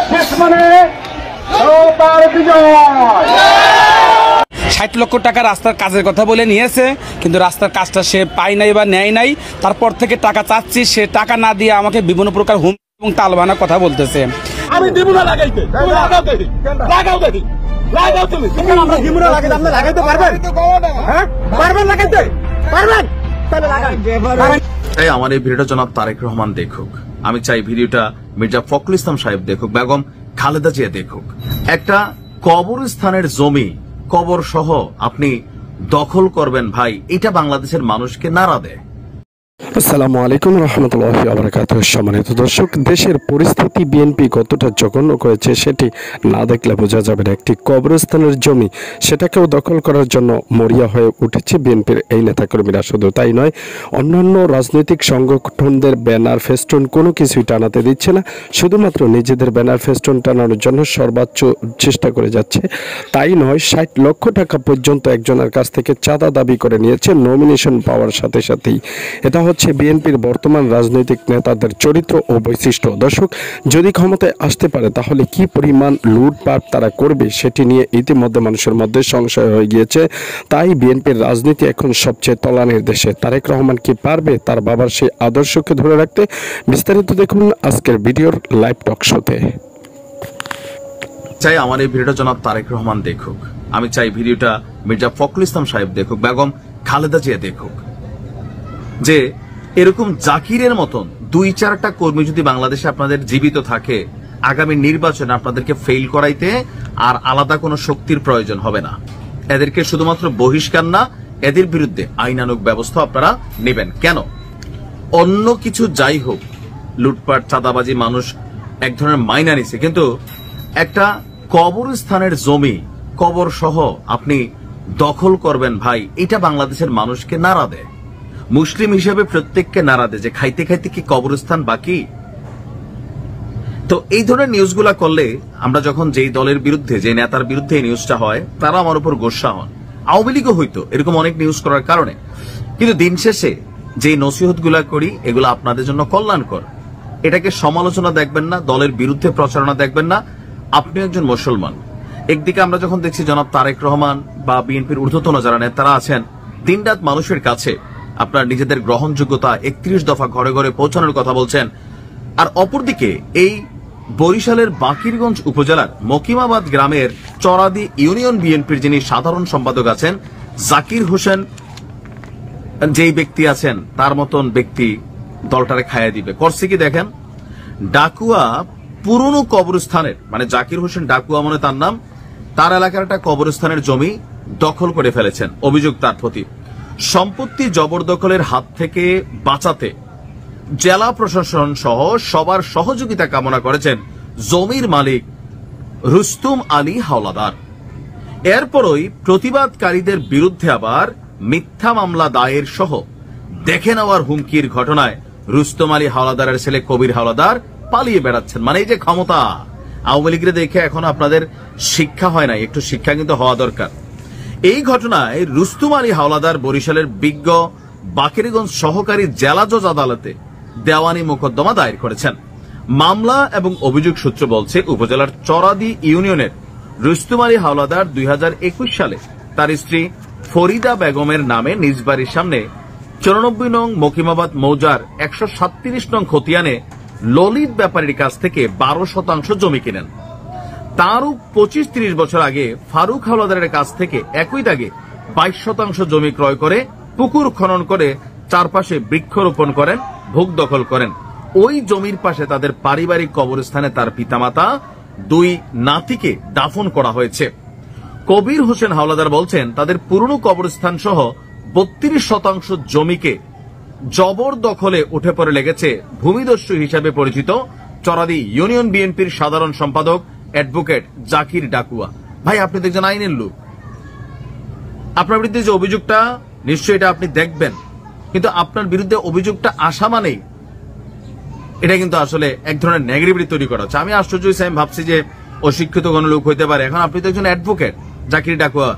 শেষ মানে 60 লক্ষ টাকা রাস্তার কাজের কথা বলে নিয়েছে, কিন্তু রাস্তার কাজটা সে পায় নাই বা নেয় নাই। তারপর থেকে টাকা চাচ্ছি, সে টাকা না দিয়ে আমাকে বিভিন্ন প্রকার হুম এবং তালবানা কথা বলতেছে। আমি দিব না লাগাইতে, তুমি লাগাও দেখি, লাগাও দেখি, লাগাও তুমি। আমরা দিব না লাগাইতে, আপনি লাগাইতে পারবেন? হ্যাঁ পারবেন লাগাইতে? পারবেন? তাহলে লাগান। এই আমার এই ভিডিওটা জনাব তারেক রহমান দেখুক, আমি চাই ভিডিওটা মির্জা ফখরুল ইসলাম সাহেব দেখুক, বেগম খালেদা জিয়া দেখুক। একটা কবরস্থানের জমি কবর সহ আপনি দখল করবেন ভাই, এটা বাংলাদেশের মানুষকে নাড়া দেয়। আসসালামু আলাইকুম রহমতুল্লাহি ওয়া বারাকাতুহু। সম্মানিত দর্শক, দেশের পরিস্থিতি বিএনপি কতটা জঘন্য করেছে সেটি না দেখলে বোঝা যাবে না। একটি কবরস্থানের জমি সেটাকেও দখল করার জন্য মরিয়া হয়ে উঠেছে বিএনপির এই নেতাকর্মীরা। শুধু তাই নয়, অন্যান্য রাজনৈতিক সংগঠনদের ব্যানার ফেস্টুন কোনো কিছুই টানাতে দিচ্ছে না, শুধুমাত্র নিজেদের ব্যানার ফেস্টুন টানানোর জন্য সর্বোচ্চ চেষ্টা করে যাচ্ছে। তাই নয়, 60 লক্ষ টাকা পর্যন্ত একজনের কাছ থেকে চাঁদা দাবি করে নিয়েছে নমিনেশন পাওয়ার সাথে সাথেই। এটা হচ্ছে বিএনপির বর্তমান রাজনৈতিক নেতাদের চরিত্র ও বৈশিষ্ট্য। দর্শক, যদি ক্ষমতায় আসতে পারে তাহলে কি পরিমাণ লুটপাট তারা করবে সেটি নিয়ে ইতিমধ্যে মানুষের মধ্যে সংশয় হয়ে গিয়েছে। তাই বিএনপির রাজনীতি এখন সবচেয়ে তলানির দেশে। তারেক রহমান কি পারবে তার বাবার সেই আদর্শকে ধরে রাখতে? বিস্তারিত দেখুন আজকের ভিডিওর লাইভ টক শোতে। চাই আমার এই ভিডিওটা জনাব তারেক রহমান দেখুক, আমি চাই ভিডিওটা মির্জা ফখরুল ইসলাম সাহেব দেখুক, বেগম খালেদা জিয়া দেখুক। যে এরকম জাকিরের মতন 2-4টা কর্মী যদি বাংলাদেশে আপনাদের জীবিত থাকে, আগামী নির্বাচনে আপনাদেরকে ফেল করাইতে আর আলাদা কোনো শক্তির প্রয়োজন হবে না। এদেরকে শুধুমাত্র বহিষ্কার না, এদের বিরুদ্ধে আইনানুগ ব্যবস্থা আপনারা নেবেন। কেন? অন্য কিছু যাই হোক, লুটপাট চাঁদাবাজি মানুষ এক ধরনের মাইনা নিছে, কিন্তু একটা কবরস্থানের জমি কবর সহ আপনি দখল করবেন ভাই, এটা বাংলাদেশের মানুষকে নাড়া দেয়। মুসলিম হিসেবে প্রত্যেককে নাড়া দেয় যে খাইতে খাইতে কি কবরস্থান বাকি। তো এই ধরনের নিউজগুলা করলে আমরা যখন যেই দলের বিরুদ্ধে, যে নেতার বিরুদ্ধে এই নিউজটা হয়, তারা আমার উপর গোসা হন। আওয়ামী লীগও হইতো এরকম অনেক নিউজ করার কারণে। কিন্তু দিন শেষে যে নসিহতগুলা করি এগুলো আপনাদের জন্য কল্যাণকর। এটাকে সমালোচনা দেখবেন না, দলের বিরুদ্ধে প্রচারণা দেখবেন না। আপনি একজন মুসলমান। একদিকে আমরা যখন দেখছি জনাব তারেক রহমান বা বিএনপির ঊর্ধ্বতন যারা নেতারা আছেন, দিনরাত মানুষের কাছে আপনার নিজেদের গ্রহণযোগ্যতা 31 দফা ঘরে ঘরে পৌঁছানোর কথা বলছেন, আর অপরদিকে এই বরিশালের বাকিরগঞ্জ উপজেলার মকিমাবাদ গ্রামের চরাদি ইউনিয়ন বিএনপির যিনি সাধারণ সম্পাদক আছেন জাকির হোসেন, যেই ব্যক্তি আছেন তার মতন ব্যক্তি দলটারে খাইয়ে দিবে। করছে কি দেখেন, ডাকুয়া পুরনো কবরস্থানের, মানে জাকির হোসেন ডাকুয়া মনে তার নাম, তার এলাকার একটা কবরস্থানের জমি দখল করে ফেলেছেন। অভিযোগ তার প্রতি। সম্পত্তি জবরদখলের হাত থেকে বাঁচাতে জেলা প্রশাসন সহ সবার সহযোগিতা কামনা করেছেন জমির মালিক রুস্তুম আলী হাওলাদার। এরপরই প্রতিবাদকারীদের বিরুদ্ধে আবার মিথ্যা মামলা দায়ের সহ দেখে নেওয়ার হুমকির ঘটনায় রুস্তুম আলী হাওলাদারের ছেলে কবির হাওলাদার পালিয়ে বেড়াচ্ছেন। মানে এই যে ক্ষমতা, আওয়ামী লীগের দেখে এখন আপনাদের শিক্ষা হয় নাই, একটু শিক্ষা কিন্তু হওয়া দরকার। এই ঘটনায় রুস্তুম আলী হাওলাদার বরিশালের বিজ্ঞ বাকেরগঞ্জ সহকারী জেলা জজ আদালতে দেওয়ানি মোকদ্দমা দায়ের করেছেন। মামলা এবং অভিযোগ সূত্র বলছে, উপজেলার চরাদি ইউনিয়নের রুস্তুম আলী হাওলাদার 2021 সালে তার স্ত্রী ফরিদা বেগমের নামে নিজ বাড়ির সামনে 94 নং মকিমাবাদ মৌজার 137 নং খতিয়ানে ললিত ব্যাপারীর কাছ থেকে 12% জমি কিনেন। তারও 25-30 বছর আগে ফারুক হাওলাদারের কাছ থেকে একই দাগে 22% জমি ক্রয় করে পুকুর খনন করে চারপাশে বৃক্ষরোপণ করেন, ভোগ দখল করেন। ওই জমির পাশে তাদের পারিবারিক কবরস্থানে তার পিতামাতা 2 নাতিকে দাফন করা হয়েছে। কবির হোসেন হাওলাদার বলছেন, তাদের পুরনো কবরস্থান সহ 32% জমিকে জবরদখলে উঠে পড়ে লেগেছে ভূমিদস্যু হিসেবে পরিচিত চরাদি ইউনিয়ন বিএনপির সাধারণ সম্পাদক অ্যাডভোকেট জাকির ডাকুয়া। ভাই, আপনি তো একজন আইনের লোক, আপনার বিরুদ্ধে যে অভিযোগটা নিশ্চয়ই এটা আপনি দেখবেন, কিন্তু আপনার বিরুদ্ধে অভিযোগটা আসা মানেই এটা কিন্তু আসলে এক ধরনের নেগেটিভিটি তৈরি করা হচ্ছে। আমি আশ্চর্য হয়েছি, আমি ভাবছি যে অশিক্ষিত কোনো লোক হইতে পারে। এখন আপনি তো একজন অ্যাডভোকেট জাকির ডাকুয়া।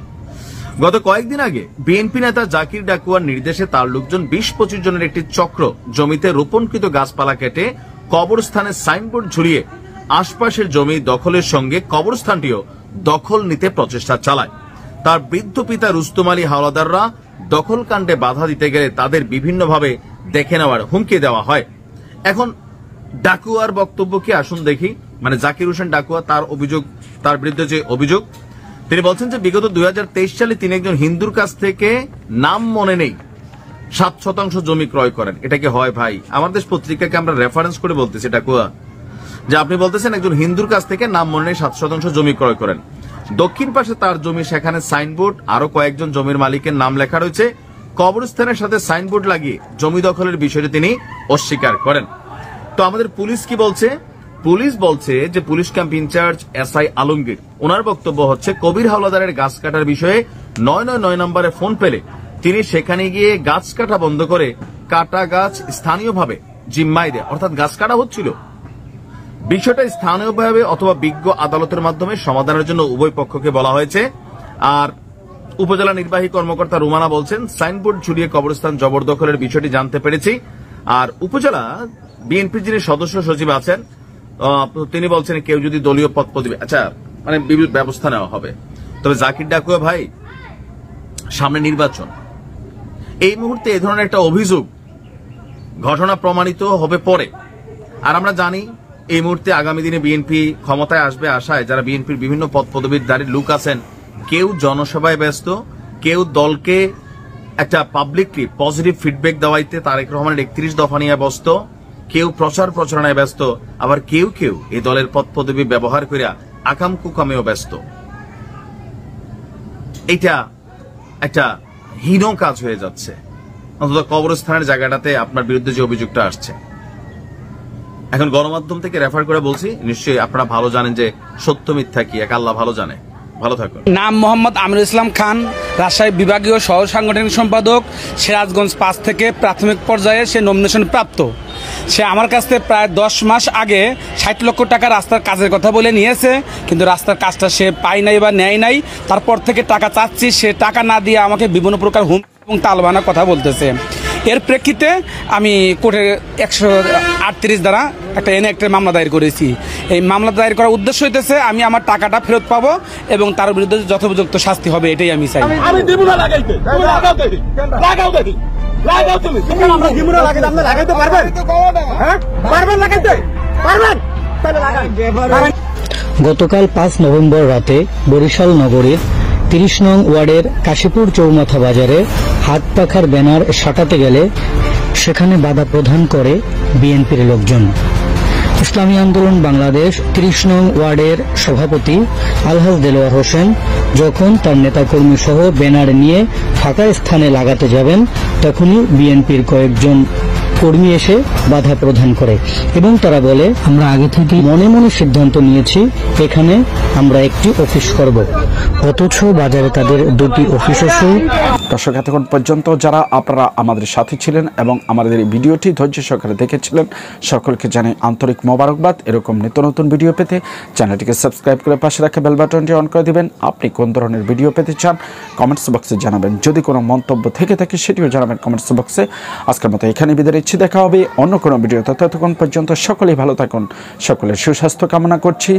গত কয়েকদিন আগে বিএনপি নেতা জাকির ডাকুয়ার নির্দেশে তার লোকজন 20-25 জনের একটি চক্র জমিতে রোপণকৃত গাছপালা কেটে কবরস্থানে সাইনবোর্ড ঝুলিয়ে আশপাশের জমি দখলের সঙ্গে কবরস্থানটিও দখল নিতে প্রচেষ্টা চালায়। তার বৃদ্ধ পিতা রুস্তম আলী হাওলাদাররা দখলকাণ্ডে বাধা দিতে গেলে তাদের বিভিন্নভাবে দেখে নেওয়ার হুমকি দেওয়া হয়। এখন ডাকুয়ার বক্তব্য কি আসুন দেখি। মানে জাকির হোসেন ডাকুয়া, তার অভিযোগ, তার বিরুদ্ধে যে অভিযোগ, তিনি বলছেন যে বিগত 2023 সালে তিনি একজন হিন্দুর কাছ থেকে নাম মনে নেই 7% জমি ক্রয় করেন। এটা কি হয় ভাই? আমার দেশ পত্রিকাকে আমরা রেফারেন্স করে বলতেছি ডাকুয়া, যে আপনি বলতেছেন একজন হিন্দুর কাছ থেকে নাম মনে নেই 7% জমি ক্রয় করেন। দক্ষিণ পাশে তার জমি, সেখানে সাইনবোর্ড, আরো কয়েকজন জমির মালিকের নাম লেখা রয়েছে। কবরস্থানের সাথে সাইনবোর্ড লাগিয়ে জমি দখলের বিষয়টি তিনি অস্বীকার করেন। তো আমাদের পুলিশ কি বলছে? পুলিশ বলছে যে police camp in-charge SI Alamgir, ওনার বক্তব্য হচ্ছে কবির হাওলাদারের গাছ কাটার বিষয়ে 999 নম্বরে ফোন পেলে তিনি সেখানে গিয়ে গাছ কাটা বন্ধ করে কাটা গাছ স্থানীয়ভাবে জিম্মায় দেয়, অর্থাৎ গাছ কাটা হচ্ছিল। বিষয়টা স্থানীয়ভাবে অথবা বিজ্ঞ আদালতের মাধ্যমে সমাধানের জন্য উভয় পক্ষকে বলা হয়েছে। আর উপজেলা নির্বাহী কর্মকর্তা রুমানা বলছেন, সাইনবোর্ড ঝুলিয়ে কবরস্থান জবরদখলের বিষয়টি জানতে পেরেছি। আর উপজেলা বিএনপির যিনি সদস্য সচিব আছেন তিনি বলছেন কেউ যদি দলীয় পদ পদবি, আচ্ছা মানে বিভিন্ন ব্যবস্থা নেওয়া হবে। তবে জাকির ডাকুয়া ভাই, সামনে নির্বাচন, এই মুহূর্তে এই ধরনের একটা অভিযোগ ঘটনা প্রমাণিত হবে পরে। আর আমরা জানি এই মুহূর্তে আগামী দিনে বিএনপি ক্ষমতায় আসবে আশায় যারা বিএনপির বিভিন্ন পদ পদবীর দাঁড়িয়ে লোক আছেন, কেউ জনসভায় ব্যস্ত, কেউ দলকে একটা পাবলিকলি পজিটিভ ফিডব্যাক দেওয়াইতে তারেক রহমানের 31 দফা নিয়ে ব্যস্ত, কেউ প্রচার প্রচারণায় ব্যস্ত, আবার কেউ কেউ এই দলের পদ পদবী ব্যবহার করে আকাম কুকামেও ব্যস্ত। এটা একটা হীন কাজ হয়ে যাচ্ছে, অন্তত কবরস্থানের জায়গাটাতে আপনার বিরুদ্ধে যে অভিযোগটা আসছে। এখন গণমাধ্যম থেকে রেফার করে বলছি, নিশ্চয়ই আপনারা ভালো জানেন যে সত্য মিথ্যা কি এক আল্লাহ ভালো জানে। ভালো থাকুন। নাম মোহাম্মদ আমিরুল ইসলাম খান, রাজশাহী বিভাগীয় সহ সাংগঠনিক সম্পাদক, সিরাজগঞ্জ 5 থেকে প্রাথমিক পর্যায়ে সে নমিনেশন প্রাপ্ত। সে আমার কাছ থেকে প্রায় 10 মাস আগে 60 লক্ষ টাকা রাস্তার কাজের কথা বলে নিয়েছে, কিন্তু রাস্তার কাজটা সে পায় নাই বা নেয় নাই। তারপর থেকে টাকা চাচ্ছি, সে টাকা না দিয়ে আমাকে বিভিন্ন প্রকার হুমকি এবং তালবাহানার কথা বলতেছে। এর প্রেক্ষিতে আমি কোর্টের 138 দ্বারা একটা মামলা দায়ের করেছি। এই মামলা দায়ের করার উদ্দেশ্য হইতেছে আমি আমার টাকাটা ফেরত পাবো এবং তার বিরুদ্ধে যথোপযুক্ত শাস্তি হবে, এটাই আমি চাই। আমি দিব না লাগাইতে, তুমি লাগাও দেখি, লাগাও দেখি, লাগাও তুমি। আমরা দিব না লাগাইতে, আপনি লাগাইতে পারবেন? হ্যাঁ পারবেন লাগাইতে? পারবেন? তাহলে লাগান। গতকাল 5 নভেম্বর রাতে বরিশাল নগরীর 30 নং ওয়ার্ডের কাশীপুর চৌমাথা বাজারে হাত পাখার ব্যানার সাঁটাতে গেলে সেখানে বাধা প্রদান করে বিএনপির লোকজন। ইসলামী আন্দোলন বাংলাদেশ 30 নং ওয়ার্ডের সভাপতি আলহাজ দেলোয়ার হোসেন যখন তার নেতাকর্মী সহ ব্যানার নিয়ে ফাঁকা স্থানে লাগাতে যাবেন, তখনই বিএনপির কয়েকজন কর্মী এসে বাধা প্রদান করে এবং তারা বলে, আমরা আগে থেকে মনে মনে সিদ্ধান্ত নিয়েছি এখানে আমরা একটি অফিস করব, অথচ বাজারে তাদের 2টি অফিস আছে। দর্শক, এতক্ষণ পর্যন্ত যারা আপনারা আমাদের সাথে ছিলেন এবং আমাদের এই ভিডিওটি ধৈর্য সহকারে দেখেছিলেন, সকলকে জানাই আন্তরিক মোবারকবাদ। এরকম নিত্য নতুন ভিডিও পেতে চ্যানেলটিকে সাবস্ক্রাইব করে পাশে রাখা বেল বাটনটি অন করে দিবেন। আপনি কোন ধরনের ভিডিও পেতে চান কমেন্টস বক্সে জানাবেন, যদি কোনো মন্তব্য থেকে থাকে সেটিও জানাবেন কমেন্টস বক্সে। আজকের মতো এখানে বিদায় নিচ্ছি, দেখা হবে অন্য কোনো ভিডিওতে। ততক্ষণ পর্যন্ত সকলেই ভালো থাকুন, সকলের সুস্বাস্থ্য কামনা করছি।